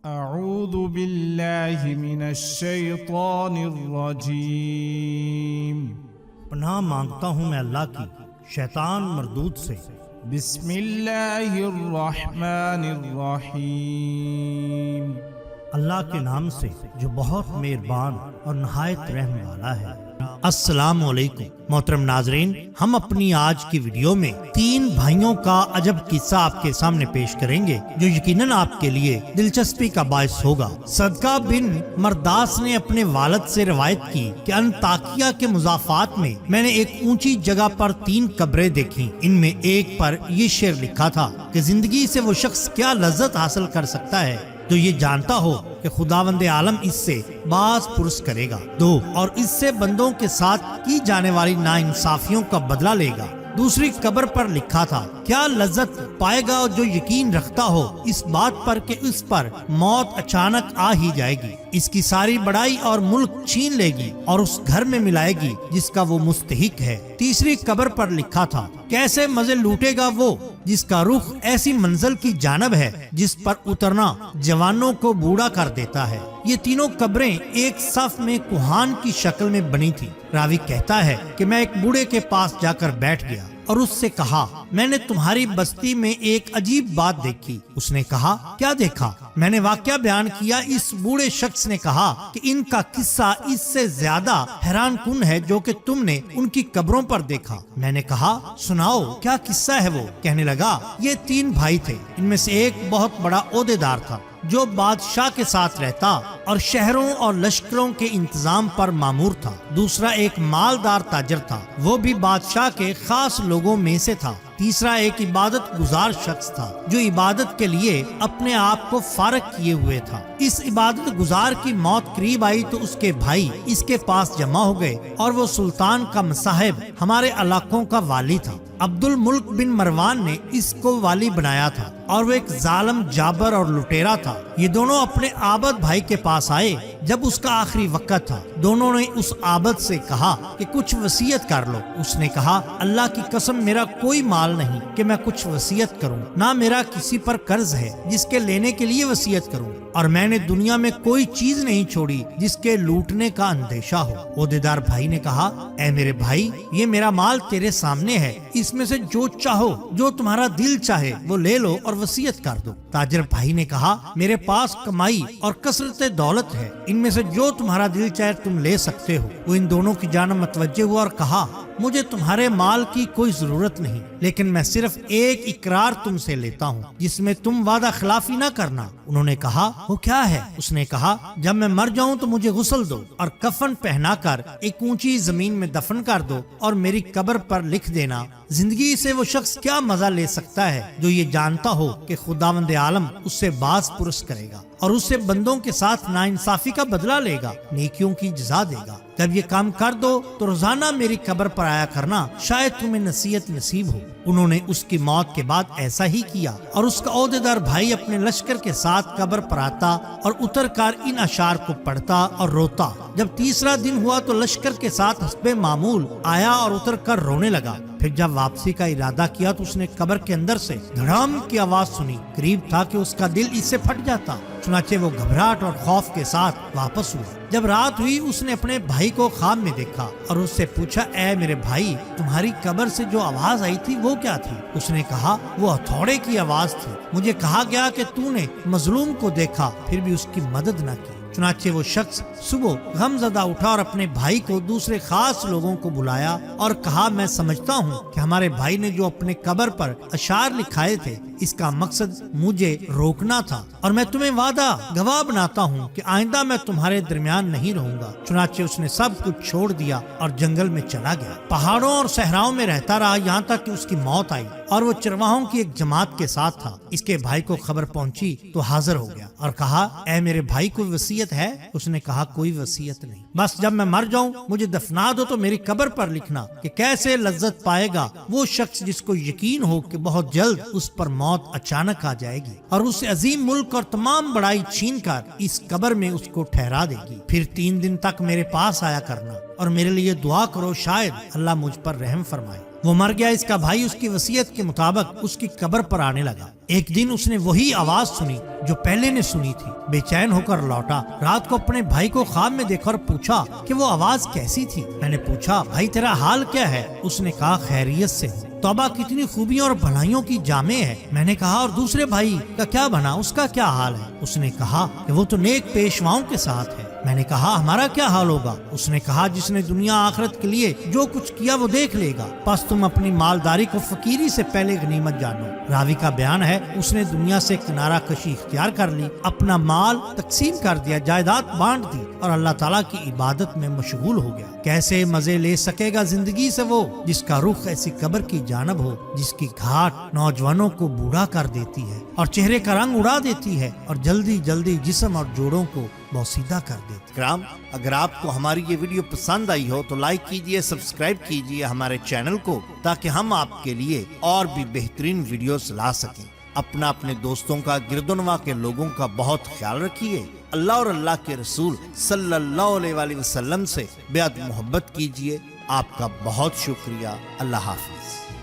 اعوذ باللہ من الشیطان الرجیم، پناہ مانگتا ہوں میں اللہ کی شیطان مردود سے۔ بسم اللہ الرحمن الرحیم، اللہ کے نام سے جو بہت مہربان اور نہایت رحم والا ہے۔ السلام علیکم محترم ناظرین، ہم اپنی آج کی ویڈیو میں 3 بھائیوں کا عجب قصہ آپ کے سامنے پیش کریں گے جو یقیناً آپ کے لیے دلچسپی کا باعث ہوگا۔ صدقہ بن مرداس نے اپنے والد سے روایت کی کہ انطاکیہ کے مضافات میں نے ایک اونچی جگہ پر 3 قبریں دیکھی۔ ان میں ایک پر یہ شعر لکھا تھا کہ زندگی سے وہ شخص کیا لذت حاصل کر سکتا ہے تو یہ جانتا ہو کہ خداوند عالم اس سے باز پرس کرے گا، اور اس سے بندوں کے ساتھ کی جانے والی ناانصافیوں کا بدلہ لے گا۔ دوسری قبر پر لکھا تھا کیا لذت پائے گا جو یقین رکھتا ہو اس بات پر کہ اس پر موت اچانک آ ہی جائے گی، اس کی ساری بڑائی اور ملک چھین لے گی اور اس گھر میں ملائے گی جس کا وہ مستحق ہے۔ تیسری قبر پر لکھا تھا کیسے مزے لوٹے گا وہ جس کا رخ ایسی منزل کی جانب ہے جس پر اترنا جوانوں کو بوڑھا کر دیتا ہے۔ یہ تینوں قبریں ایک صف میں کوہان کی شکل میں بنی تھی۔ راوی کہتا ہے کہ میں ایک بوڑھے کے پاس جا کر بیٹھ گیا اور اس سے کہا میں نے تمہاری بستی میں ایک عجیب بات دیکھی۔ اس نے کہا کیا دیکھا؟ میں نے واقعہ بیان کیا۔ اس بوڑھے شخص نے کہا کہ ان کا قصہ اس سے زیادہ حیران کن ہے جو کہ تم نے ان کی قبروں پر دیکھا۔ میں نے کہا سناؤ کیا قصہ ہے وہ؟ کہنے لگا یہ 3 بھائی تھے، ان میں سے ایک بہت بڑا عہدیدار تھا جو بادشاہ کے ساتھ رہتا اور شہروں اور لشکروں کے انتظام پر مامور تھا۔ دوسرا ایک مالدار تاجر تھا، وہ بھی بادشاہ کے خاص لوگوں میں سے تھا۔ تیسرا ایک عبادت گزار شخص تھا جو عبادت کے لیے اپنے آپ کو فارغ کیے ہوئے تھا۔ اس عبادت گزار کی موت قریب آئی تو اس کے بھائی اس کے پاس جمع ہو گئے اور وہ سلطان کا مصاحب ہمارے علاقوں کا والی تھا۔ عبد الملک بن مروان نے اس کو والی بنایا تھا اور وہ ایک ظالم جابر اور لٹیرا تھا۔ یہ دونوں اپنے عابد بھائی کے پاس آئے جب اس کا آخری وقت تھا۔ دونوں نے اس عابد سے کہا کہ کچھ وصیت کر لو۔ اس نے کہا اللہ کی قسم میرا کوئی مال نہیں کہ میں کچھ وصیت کروں، نہ میرا کسی پر قرض ہے جس کے لینے کے لیے وصیت کروں، اور میں نے دنیا میں کوئی چیز نہیں چھوڑی جس کے لوٹنے کا اندیشہ ہو۔ عہدیدار بھائی نے کہا اے میرے بھائی یہ میرا مال تیرے سامنے ہے، اس میں سے جو چاہو جو تمہارا دل چاہے وہ لے لو اور وصیت کر دو۔ تاجر بھائی نے کہا میرے پاس کمائی اور کثرت دولت ہے، ان میں سے جو تمہارا دل چاہے تم لے سکتے ہو۔ وہ ان دونوں کی جانب متوجہ ہوا اور کہا مجھے تمہارے مال کی کوئی ضرورت نہیں، لیکن میں صرف ایک اقرار تم سے لیتا ہوں جس میں تم وعدہ خلافی نہ کرنا۔ انہوں نے کہا وہ کیا ہے؟ اس نے کہا جب میں مر جاؤں تو مجھے غسل دو اور کفن پہنا کر ایک اونچی زمین میں دفن کر دو اور میری قبر پر لکھ دینا زندگی سے وہ شخص کیا مزہ لے سکتا ہے جو یہ جانتا ہو کہ خداوند عالم اس سے باز پرس کرے گا اور اس سے بندوں کے ساتھ ناانصافی کا بدلہ لے گا، نیکیوں کی جزا دے گا۔ جب یہ کام کر دو تو روزانہ میری قبر پر آیا کرنا، شاید تمہیں نصیحت نصیب ہو۔ انہوں نے اس کی موت کے بعد ایسا ہی کیا اور اس کا عہدیدار بھائی اپنے لشکر کے ساتھ قبر پر آتا اور اتر کر ان اشعار کو پڑھتا اور روتا۔ جب تیسرا دن ہوا تو لشکر کے ساتھ حسب معمول آیا اور اتر کر رونے لگا۔ پھر جب واپسی کا ارادہ کیا تو اس نے قبر کے اندر سے دھڑام کی آواز سنی، قریب تھا کہ اس کا دل اس سے پھٹ جاتا۔ چنانچہ وہ گھبراہٹ اور خوف کے ساتھ واپس ہوا۔ جب رات ہوئی اس نے اپنے بھائی کو خواب میں دیکھا اور اس سے پوچھا اے میرے بھائی تمہاری قبر سے جو آواز آئی تھی وہ کیا تھی؟ اس نے کہا وہ ہتھوڑے کی آواز تھی، مجھے کہا گیا کہ تو نے مظلوم کو دیکھا پھر بھی اس کی مدد نہ کی۔ چنانچہ وہ شخص صبح غم زدہ اٹھا اور اپنے بھائی کو دوسرے خاص لوگوں کو بلایا اور کہا میں سمجھتا ہوں کہ ہمارے بھائی نے جو اپنے قبر پر اشعار لکھائے تھے اس کا مقصد مجھے روکنا تھا، اور میں تمہیں وعدہ گواہ بناتا ہوں کہ آئندہ میں تمہارے درمیان نہیں رہوں گا۔ چنانچہ اس نے سب کچھ چھوڑ دیا اور جنگل میں چلا گیا۔ پہاڑوں اور صحراؤں میں رہتا رہا یہاں تک کہ اس کی موت آئی اور وہ چرواہوں کی ایک جماعت کے ساتھ تھا۔ اس کے بھائی کو خبر پہنچی تو حاضر ہو گیا اور کہا اے میرے بھائی کوئی وصیت ہے؟ اس نے کہا کوئی وصیت نہیں، بس جب میں مر جاؤں مجھے دفنا دو تو میری قبر پر لکھنا کہ کیسے لذت پائے گا وہ شخص جس کو یقین ہو کہ بہت جلد اس پر موت اچانک آ جائے گی اور اس سے عظیم ملک اور تمام بڑائی چھین کر اس قبر میں اس کو ٹھہرا دے گی۔ پھر 3 دن تک میرے پاس آیا کرنا اور میرے لیے دعا کرو، شاید اللہ مجھ پر رحم فرمائے۔ وہ مر گیا۔ اس کا بھائی اس کی وصیت کے مطابق اس کی قبر پر آنے لگا۔ ایک دن اس نے وہی آواز سنی جو پہلے نے سنی تھی۔ بے چین ہو کر لوٹا۔ رات کو اپنے بھائی کو خواب میں دیکھا اور پوچھا کہ وہ آواز کیسی تھی۔ میں نے پوچھا بھائی تیرا حال کیا ہے؟ اس نے کہا خیریت سے ہوں۔ توبہ کتنی خوبیوں اور بھلائیوں کی جامع ہے۔ میں نے کہا اور دوسرے بھائی کا کیا بنا، اس کا کیا حال ہے؟ اس نے کہا کہ وہ تو نیک پیشواؤں کے ساتھ ہے۔ میں نے کہا ہمارا کیا حال ہوگا؟ اس نے کہا جس نے دنیا آخرت کے لیے جو کچھ کیا وہ دیکھ لے گا، پس تم اپنی مالداری کو فقیری سے پہلے غنیمت جانو۔ راوی کا بیان ہے اس نے دنیا سے کنارہ کشی اختیار کر لی، اپنا مال تقسیم کر دیا، جائیداد بانٹ دی اور اللہ تعالیٰ کی عبادت میں مشغول ہو گیا۔ کیسے مزے لے سکے گا زندگی سے وہ جس کا رخ ایسی قبر کی جانب ہو جس کی گھاٹ نوجوانوں کو بوڑھا کر دیتی ہے اور چہرے کا رنگ اڑا دیتی ہے اور جلدی جلدی جسم اور جوڑوں کو بوسیدہ کر دیتی۔ کرام، اگر آپ کو ہماری یہ ویڈیو پسند آئی ہو تو لائک کیجئے، سبسکرائب کیجئے ہمارے چینل کو تاکہ ہم آپ کے لیے اور بھی بہترین ویڈیوز لا سکیں۔ اپنے دوستوں کا، گرد و نواح کے لوگوں کا بہت خیال رکھیے۔ اللہ اور اللہ کے رسول صلی اللہ علیہ وآلہ وسلم سے بے حد محبت کیجئے۔ آپ کا بہت شکریہ۔ اللہ حافظ۔